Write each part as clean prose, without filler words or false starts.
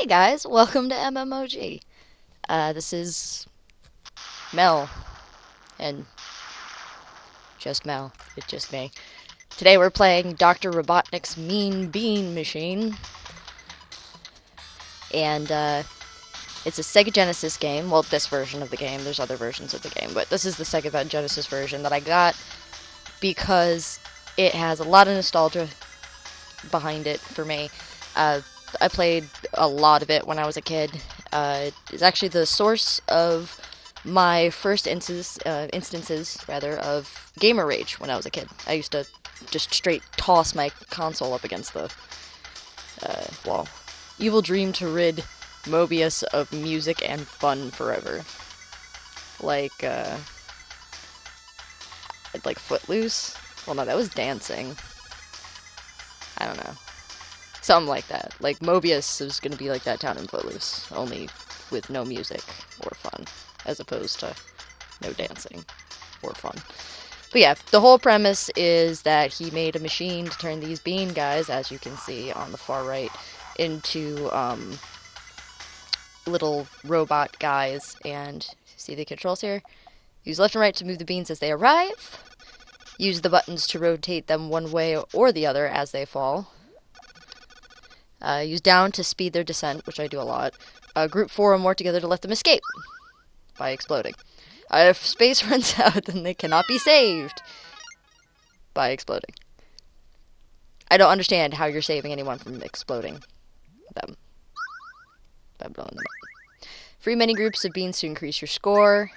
Hey guys, welcome to MMOG. This is Mel, and just Mel. It's just me. Today we're playing Dr. Robotnik's Mean Bean Machine, and it's a Sega Genesis game. Well, this version of the game. There's other versions of the game, but this is the Sega Genesis version that I got because it has a lot of nostalgia behind it for me. I played a lot of it when I was a kid. It's actually the source of my first instances of gamer rage when I was a kid. I used to just straight toss my console up against the wall. Evil dream to rid Mobius of music and fun forever. Like, like Footloose? Well, no, that was dancing. I don't know. Something like that. Like, Mobius is gonna be like that town in Footloose, only with no music or fun, as opposed to no dancing or fun. But yeah, the whole premise is that he made a machine to turn these bean guys, as you can see on the far right, into, little robot guys, and see the controls here? Use left and right to move the beans as they arrive. Use the buttons to rotate them one way or the other as they fall. Use down to speed their descent, which I do a lot. Group 4 or more together to let them escape by exploding. If space runs out, then they cannot be saved by exploding. I don't understand how you're saving anyone from exploding them by blowing them up. Free mini groups of beans to increase your score.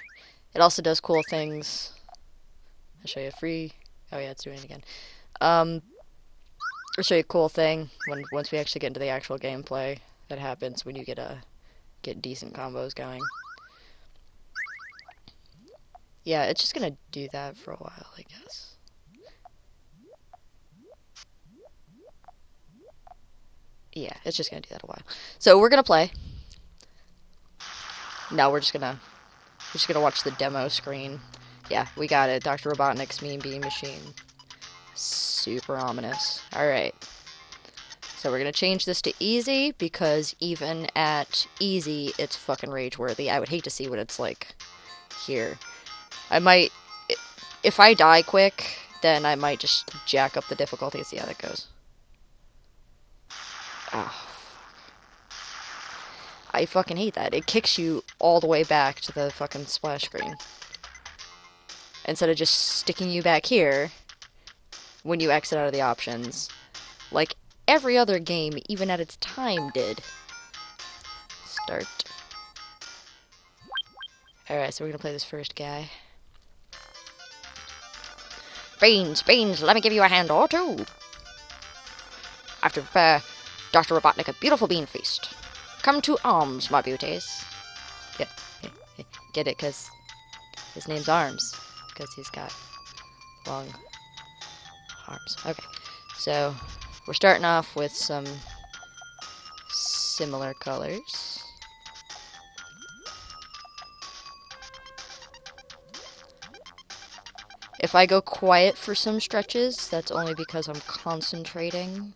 It also does cool things. I'll show you a free. Oh yeah, it's doing it again. I'll show you a cool thing once we actually get into the actual gameplay that happens when you get decent combos going. Yeah, it's just gonna do that for a while, I guess. Yeah, it's just gonna do that a while. So we're gonna play. No, we're just gonna watch the demo screen. Yeah, we got it. Dr. Robotnik's Mean Bean Machine. Super ominous. Alright. So we're gonna change this to easy, because even at easy, it's fucking rage-worthy. I would hate to see what it's like here. I might... If I die quick, then I might just jack up the difficulty and see how that goes. Oh. I fucking hate that. It kicks you all the way back to the fucking splash screen. Instead of just sticking you back here when you exit out of the options, like every other game, even at its time, did. Start. Alright, so we're gonna play this first guy. Beans, let me give you a hand or two. I have to prepare Dr. Robotnik a beautiful bean feast. Come to arms, my beauties. Get it, because his name's Arms. Because he's got long arms. Okay, so we're starting off with some similar colors. If I go quiet for some stretches, that's only because I'm concentrating.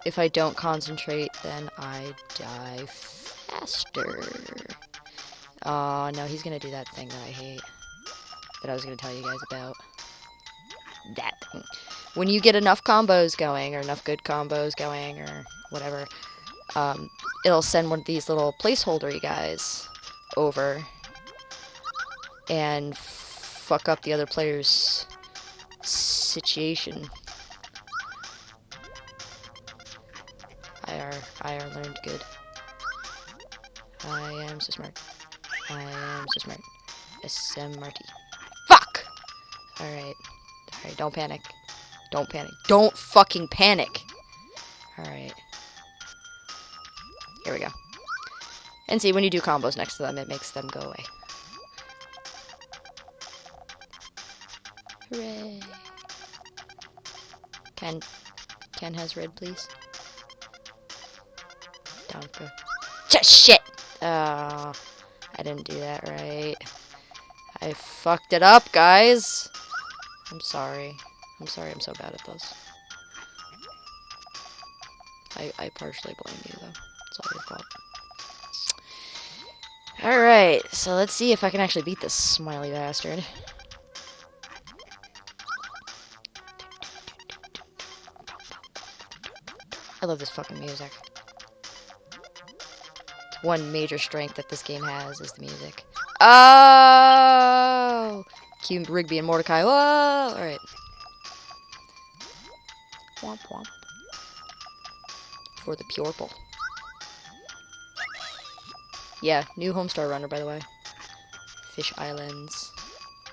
If I don't concentrate, then I die faster. Oh, no, he's gonna do that thing that I hate. That I was gonna tell you guys about. That thing. When you get enough combos going, or enough good combos going, or whatever, it'll send one of these little placeholder guys over and fuck up the other player's situation. IR learned good. I am so smart. I am so smart. SMRT. Fuck! Alright, don't panic. Don't panic. Don't fucking panic! Alright. Here we go. And see, when you do combos next to them, it makes them go away. Hooray! Ken has red, please. Down go. Shit! I didn't do that right. I fucked it up, guys. I'm sorry. I'm so bad at this. I partially blame you, though. It's all your fault. Alright, so let's see if I can actually beat this smiley bastard. I love this fucking music. It's one major strength that this game has is the music. Oh! Cue Rigby and Mordecai. Whoa! Alright. Womp womp. For the purple. Yeah, new Homestar Runner, by the way. Fish Islands.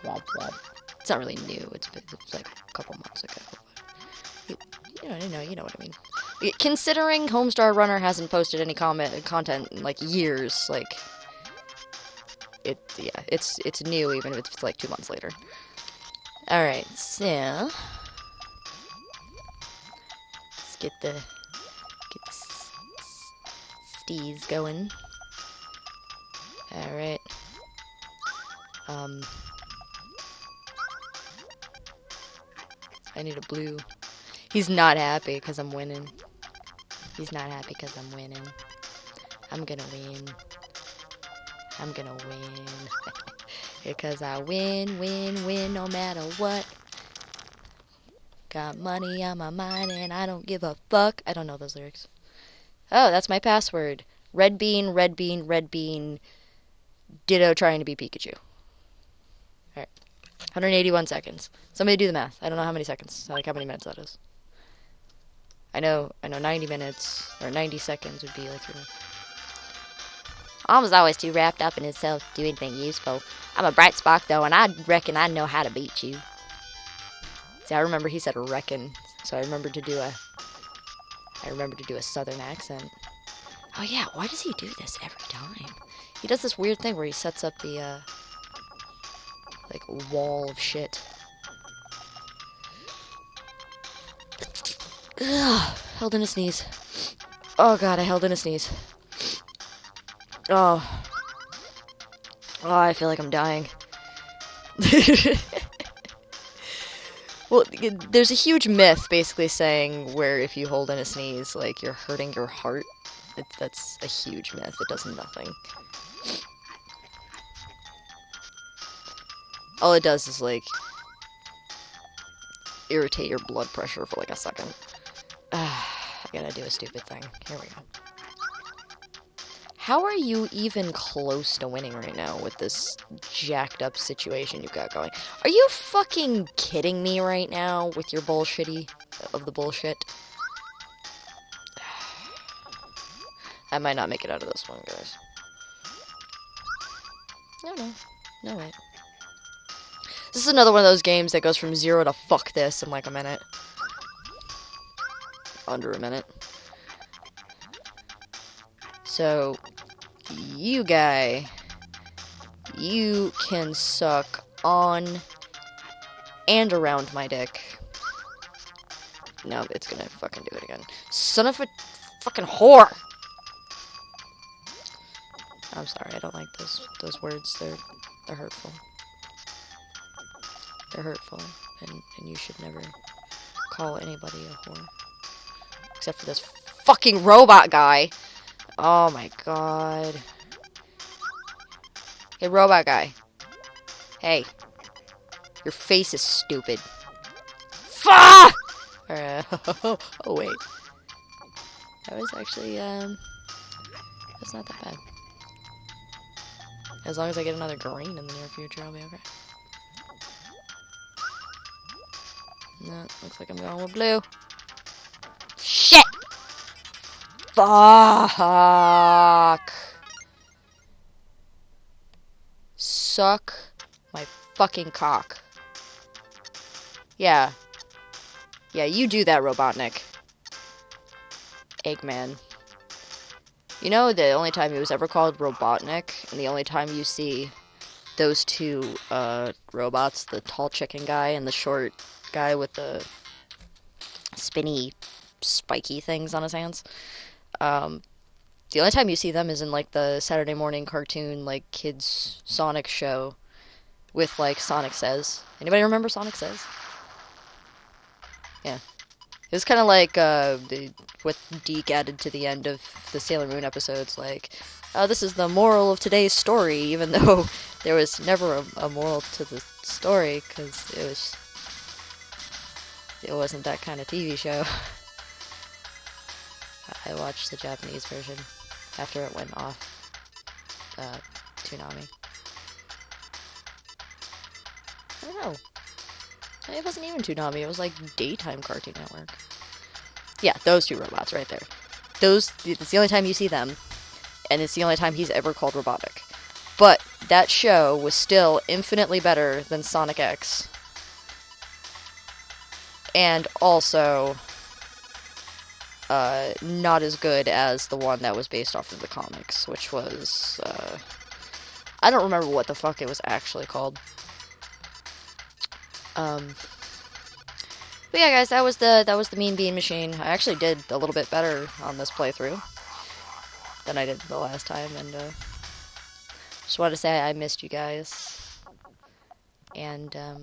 Womp womp. It's not really new. It's like a couple months ago. You know what I mean. Considering Homestar Runner hasn't posted any content in like years, like it's new even if it's like 2 months later. All right, so let's get the steez going. All right. I need a blue. He's not happy because I'm winning. He's not happy because I'm winning. I'm gonna win. I'm gonna win. Because I win no matter what. Got money on my mind and I don't give a fuck. I don't know those lyrics. Oh, that's my password. Red bean, red bean, red bean. Ditto trying to be Pikachu. Alright. 181 seconds. Somebody do the math. I don't know how many seconds. Like how many minutes that is. I know 90 minutes, or 90 seconds would be like... I was always too wrapped up in himself to do anything useful. I'm a bright spark, though, and I reckon I know how to beat you. See, I remember he said reckon, so I remembered to do a southern accent. Oh yeah, why does he do this every time? He does this weird thing where he sets up the, like, wall of shit. Ugh, held in a sneeze. Oh god, I held in a sneeze. Oh, I feel like I'm dying. Well, there's a huge myth basically saying where if you hold in a sneeze, like, you're hurting your heart. That's a huge myth. It does nothing. All it does is, like, irritate your blood pressure for, like, a second. I gotta do a stupid thing. Here we go. How are you even close to winning right now with this jacked up situation you've got going? Are you fucking kidding me right now with your bullshit? I might not make it out of this one, guys. No, wait. This is another one of those games that goes from 0 to fuck this in like a minute. Under a minute. So, you guy, you can suck on and around my dick. No, it's gonna fucking do it again. Son of a fucking whore! I'm sorry, I don't like those words. They're hurtful. They're hurtful, and you should never call anybody a whore. Except for this fucking robot guy. Oh my god. Hey, robot guy. Hey. Your face is stupid. Fuck! Oh, wait. That was actually, that's not that bad. As long as I get another green in the near future, I'll be okay. No, looks like I'm going with blue. Shit! Fuck! Suck my fucking cock. Yeah. Yeah, you do that, Robotnik. Eggman. You know, the only time he was ever called Robotnik, and the only time you see those two, robots, the tall chicken guy and the short guy with the spinny, spiky things on his hands, the only time you see them is in, like, the Saturday morning cartoon, like, kids Sonic show with, like, Sonic Says. Anybody remember Sonic Says? Yeah. It was kind of like, the with Deke added to the end of the Sailor Moon episodes, like, this is the moral of today's story, even though there was never a moral to the story, because it wasn't that kind of TV show. I watched the Japanese version after it went off Toonami. I don't know. It wasn't even Toonami, it was like daytime Cartoon Network. Yeah, those two robots right there. It's the only time you see them, and it's the only time he's ever called Robotnik. But that show was still infinitely better than Sonic X. And also, not as good as the one that was based off of the comics, which was, I don't remember what the fuck it was actually called. But yeah, guys, that was the Mean Bean Machine. I actually did a little bit better on this playthrough than I did the last time, and just wanted to say I missed you guys. And now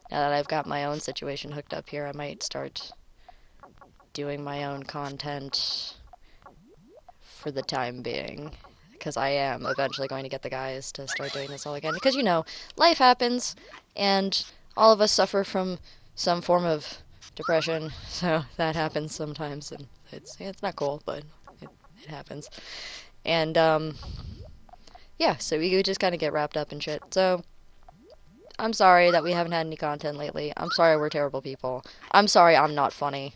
that I've got my own situation hooked up here, I might start doing my own content for the time being, because I am eventually going to get the guys to start doing this all again. Because, you know, life happens, and all of us suffer from some form of depression, so that happens sometimes, and it's not cool, but it happens. And yeah, so we just kind of get wrapped up in shit. So I'm sorry that we haven't had any content lately. I'm sorry we're terrible people. I'm sorry I'm not funny.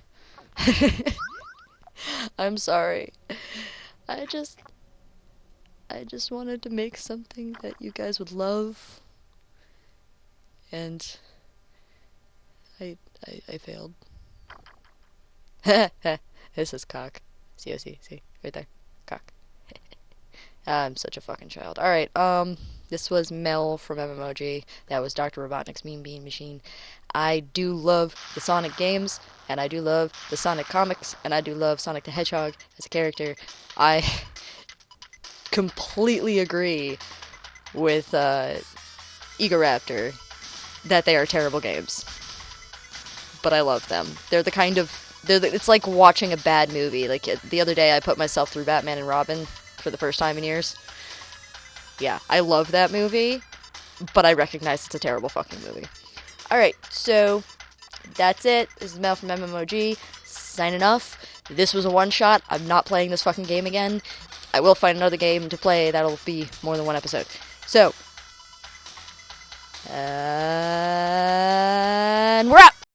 I'm sorry. I just wanted to make something that you guys would love, and I failed. This is cock. C-O-C, see? Right there. Cock. I'm such a fucking child. Alright, this was Mel from MMOG. That was Dr. Robotnik's Mean Bean Machine. I do love the Sonic games, and I do love the Sonic comics, and I do love Sonic the Hedgehog as a character. I completely agree with Egoraptor that they are terrible games. But I love them. They're the kind of... it's like watching a bad movie. Like, the other day I put myself through Batman and Robin for the first time in years. Yeah, I love that movie, but I recognize it's a terrible fucking movie. Alright, so that's it. This is Mel from MMOG, signing off. This was a one-shot. I'm not playing this fucking game again. I will find another game to play that'll be more than one episode. So, and we're out!